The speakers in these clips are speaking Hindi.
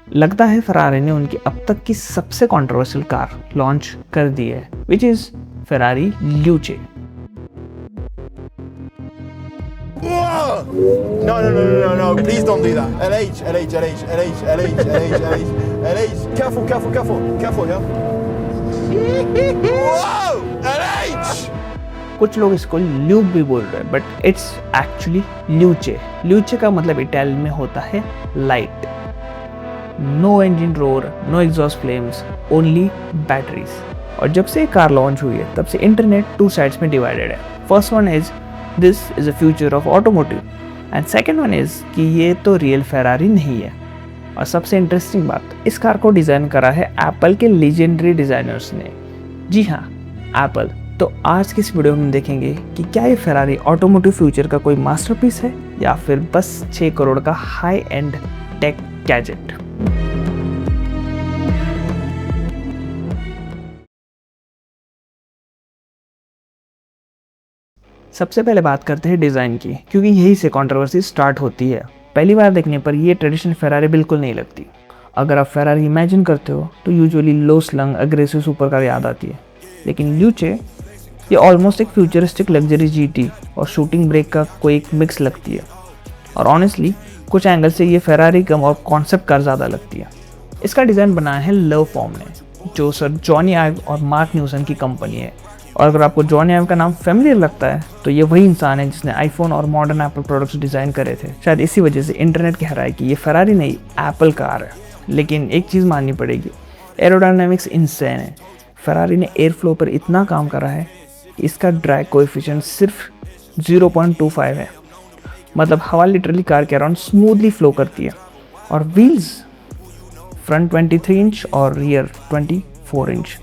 लगता है फरारी ने उनकी अब तक की सबसे कंट्रोवर्शियल कार लॉन्च कर दी है, which is Ferrari Luce. No, no, no, no, no, no, please don't do that. LH, LH, LH, LH, LH, LH, LH, LH. Careful, careful, careful, careful, yeah? Whoa! LH! कुछ लोग इसको ल्यूब भी बोल रहे हैं, but it's actually Luce. Luce का मतलब इटालियन में होता है light. No engine roar, no exhaust flames, only batteries. और जब से कार लॉन्च हुई है तब से इंटरनेट 2 साइड्स में डिवाइडेड है। First one is this is a future of automotive and second one is कि ये तो रियल फेरारी नहीं है। और सबसे इंटरेस्टिंग बात, इस कार को डिज़ाइन करा है एप्पल के लीजेंडरी डिज़ाइनर्स ने। जी हाँ, एप्पल। तो आज की इस वीडियो में हम देखेंगे कि क्या ये फेरारी ऑटोमोटिव फ्यूचर का कोई मास्टरपीस है या फिर बस 6 करोड़ का हाई एंड टेक गैजेट। सबसे पहले बात करते हैं डिज़ाइन की, क्योंकि यही से कंट्रोवर्सी स्टार्ट होती है। पहली बार देखने पर ये ट्रेडिशनल फेरारी बिल्कुल नहीं लगती। अगर आप फेरारी इमेजिन करते हो तो यूजुअली लो स्लंग अग्रेसिव सुपर कार याद आती है, लेकिन ल्यूचे ये ऑलमोस्ट एक फ्यूचरिस्टिक लग्जरी जीटी और शूटिंग ब्रेक का कोई एक मिक्स लगती है। और ऑनेस्टली कुछ एंगल से ये फेरारी कम और कॉन्सेप्ट कार ज़्यादा लगती है। इसका डिज़ाइन बनाया है लव फॉर्म ने, जो सर जॉनी आइव और मार्क न्यूसन की कंपनी है। और अगर आपको जॉनी आइव का नाम फेमिलियर लगता है तो ये वही इंसान है जिसने आईफोन और मॉडर्न एप्पल प्रोडक्ट्स डिज़ाइन करे थे। शायद इसी वजह से इंटरनेट कह रहा है कि ये फेरारी नहीं एप्पल कार है। लेकिन एक चीज़ माननी पड़ेगी, एरोडायनामिक्स इनसेन है। फेरारी ने एयर फ्लो पर इतना काम करा है कि इसका ड्रैग कोएफिशिएंट सिर्फ 0.25 है। मतलब हवा लिटरली कार के अराउंड स्मूथली फ्लो करती है। और व्हील्स फ्रंट 23 इंच और रियर 24 इंच।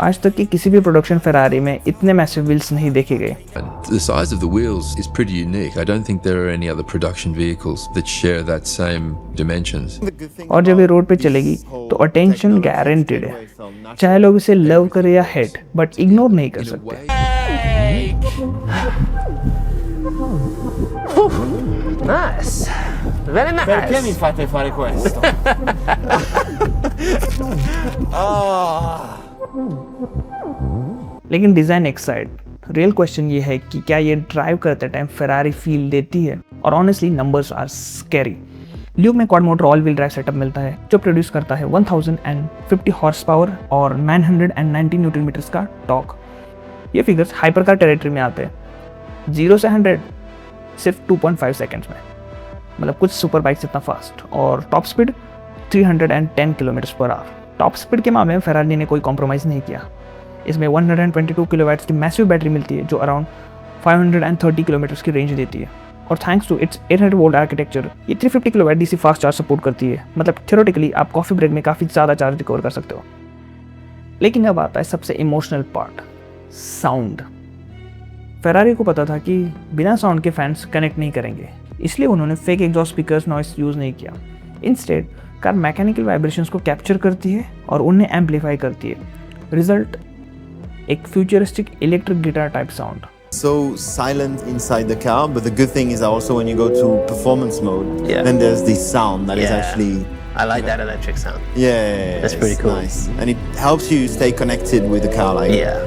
आज तक की किसी भी प्रोडक्शन फेरारी में इतने मैसिव व्हील्स नहीं देखे गए। The size of the wheels is pretty unique. I don't think there are any other production vehicles that share that same dimensions. और जब ये रोड पे चलेगी तो अटेंशन गारंटेड है, चाहे लोग इसे लव करे या हेट, बट इग्नोर नहीं कर सकते। Nice, very nice. Perché mi fate fare questo? लेकिन डिज़ाइन एक साइड, रियल क्वेश्चन ये है कि क्या ये ड्राइव करते टाइम फेरारी फील देती है। और honestly numbers are scary. Luce में quad motor all wheel drive setup मिलता है जो प्रोड्यूस करता है 1050 हॉर्स पावर और 990 न्यूटन मीटर्स का टॉर्क। ये फिगर्स हाइपर कार टेरिटरी में आते हैं। 0 से 100 सिर्फ 2.5 सेकेंड्स में, मतलब कुछ सुपर बाइक्स इतना फास्ट। और top speed 310 kilometre per hour. Top speed के मामले में फेरारी ने कोई कॉम्प्रोमाइज़ नहीं किया। इसमें 122 किलोवाट्स की मैसिव बैटरी मिलती है जो अराउंड 530 किलोमीटर्स की रेंज देती है। और thanks to its 800 volt architecture ये 350 kilowatt DC fast charge support करती है। मतलब थ्योरेटिकली आप कॉफ़ी ब्रेक में काफ़ी ज़्यादा चार्ज रिकवर कर सकते हो। लेकिन अब आता है सबसे इमोशनल पार्ट, साउंड। फेरारी को पता था कि बिना साउंड के फैंस कनेक्ट नहीं करेंगे, इसलिए उन्होंने fake exhaust speakers noise use नहीं किया। इंस्टेड कार मैकेनिकल वाइब्रेशंस को कैप्चर करती है और उन्हें एम्पलीफाई करती है। रिजल्ट एक futuristic electric guitar type sound. So silent inside the car, but the good thing is also when you go to performance mode, Yeah. then there's this sound that is Yeah. actually I like that electric sound. that's pretty it's cool. nice, and it helps you stay connected with the car. Like Yeah.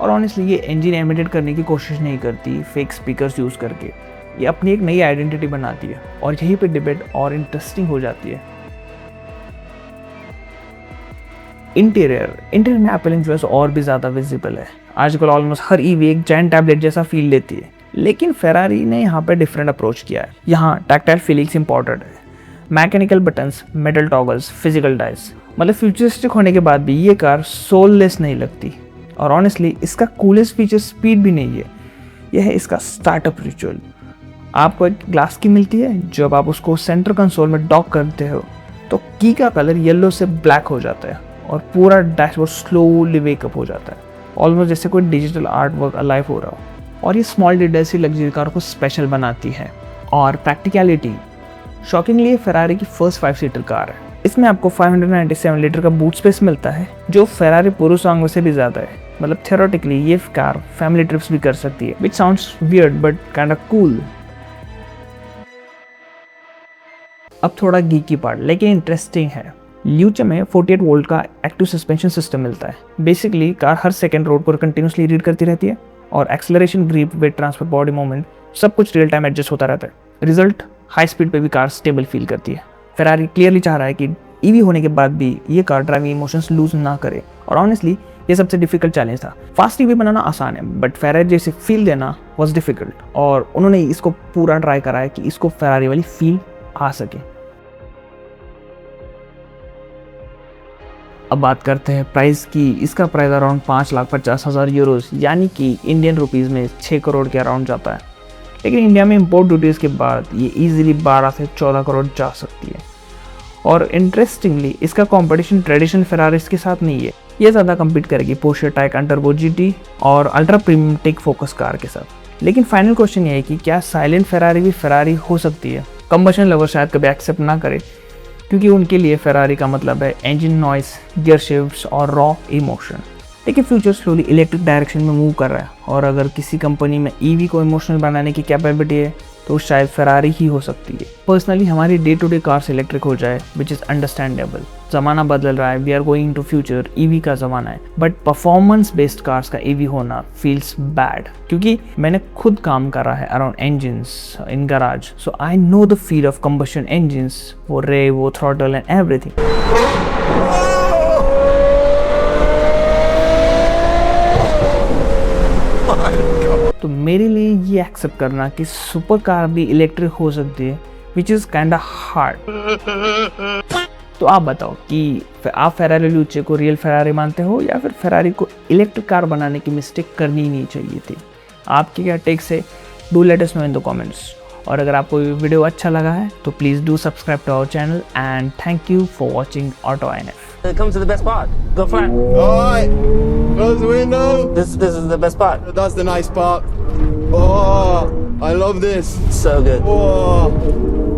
और ऑनेस्टली ये इंजन इमिटेट करने की कोशिश नहीं करती फेक स्पीकर्स यूज़ करके। ये अपनी एक नई आइडेंटिटी बनाती है और यहीं पे डिबेट और इंटरेस्टिंग हो जाती है। इंटीरियर में एप्पल इन्फ्लुएंस और भी ज़्यादा विजिबल है। आजकल ऑलमोस्ट हर ईवी एक जायंट टैबलेट जैसा फील देती है, लेकिन फेरारी ने यहाँ पे डिफरेंट अप्रोच किया है। यहाँ टैक्टाइल फीलिंग्स इंपॉर्टेंट है, mechanical buttons, metal toggles, physical dice. मतलब फ्यूचरिस्टिक होने के बाद भी ये कार सोललेस नहीं लगती। और ऑनेस्टली इसका कूलेस्ट फीचर स्पीड भी नहीं है, यह है इसका स्टार्टअप रिचुअल। आपको एक ग्लास की मिलती है, जब आप उसको सेंटर कंसोल में डॉक करते हो तो की का कलर येलो से ब्लैक हो जाता है और पूरा डैशबोर्ड स्लोली वेकअप हो जाता है, ऑलमोस्ट जैसे कोई डिजिटल आर्ट वर्क अलाइव हो रहा हो। और ये स्मॉल डिटेल्स ही लग्जरी कार को स्पेशल बनाती है। और प्रैक्टिकलिटी, शॉकिंगली फेरारी की फर्स्ट 5 सीटर कार है। इसमें आपको 597 लीटर का बूट स्पेस मिलता है जो फेरारी पुरो सॉन्ग से भी ज़्यादा है। मतलब थ्योरेटिकली ये कार फैमिली ट्रिप्स भी कर सकती है, which sounds weird but kind of cool. अब थोड़ा गीकी पार्ट लेकिन इंटरेस्टिंग है। ल्यूचे में 48 वोल्ट का एक्टिव सस्पेंशन सिस्टम मिलता है। बेसिकली कार हर सेकंड रोड पर कंटिन्यूसली रीड करती रहती है और acceleration, grip, weight transfer, body movement सब कुछ रियल टाइम एडजस्ट होता रहता है। रिजल्ट, हाई स्पीड पे भी कार स्टेबल फील करती है। फेरारी क्लियरली चाह रहा है कि ईवी होने के बाद भी ये कार ड्राइविंग इमोशंस लूज ना करे, और ऑनेस्टली ये सबसे डिफिकल्ट चैलेंज था। फास्ट ईवी बनाना आसान है बट फेरारी जैसे फील देना वाज डिफिकल्ट, और उन्होंने इसको पूरा ट्राई करा है कि इसको फेरारी वाली फील आ सके। अब बात करते हैं प्राइस की। इसका प्राइस अराउंड 5,50,000 यूरोज यानी कि इंडियन रुपीज़ में 6 करोड़ के अराउंड जाता है। लेकिन इंडिया में इंपोर्ट ड्यूटीज़ के बाद ये इजीली 12 से 14 करोड़ जा सकती है। और इंटरेस्टिंगली इसका कंपटीशन ट्रेडिशनल फेरारीज के साथ नहीं है। ये ज़्यादा कम्पीट करेगी पोर्शे टायकान टर्बो जीटी और ultra premium tech focus car के साथ। लेकिन फाइनल क्वेश्चन ये है कि क्या साइलेंट फेरारी भी फेरारी हो सकती है? कंबशन लवर शायद कभी एक्सेप्ट ना करे, क्योंकि उनके लिए फेरारी का मतलब है इंजन नॉइस, गियर शिफ्ट्स और रॉ इमोशन। लेकिन फ्यूचर स्लोली इलेक्ट्रिक डायरेक्शन में मूव कर रहा है, और अगर किसी कंपनी में ईवी को इमोशनल बनाने की कैपेबिलिटी है तो शायद फेरारी ही हो सकती है। पर्सनली हमारी day to day cars electric हो जाए विच इज़ अंडरस्टैंडेबल। ज़माना बदल रहा है, we are going to future, EV का ज़माना है। बट परफॉर्मेंस बेस्ड कार्स का ईवी होना फील्स बैड, क्योंकि मैंने खुद काम करा है around engines in garage, so I know the feel of combustion engines, वो रेव, वो थ्रॉटल एंड एवरीथिंग। तो मेरे लिए ये एक्सेप्ट करना कि सुपर कार भी इलेक्ट्रिक हो सकती है विच इज़ काइंड हार्ड। तो आप बताओ कि आप फेरारी लूचे को रियल फेरारी मानते हो या फिर फेरारी को इलेक्ट्रिक कार बनाने की मिस्टेक करनी नहीं चाहिए थी? आपकी क्या टेक्स है? Do let us know in the comments. और अगर आपको ये वीडियो अच्छा लगा है तो please do subscribe to our channel and thank you for watching auto INF। It comes to the best part. Go flat. Alright, close the window. This is the best part. That's the nice part. Oh, I love this. So good. Oh.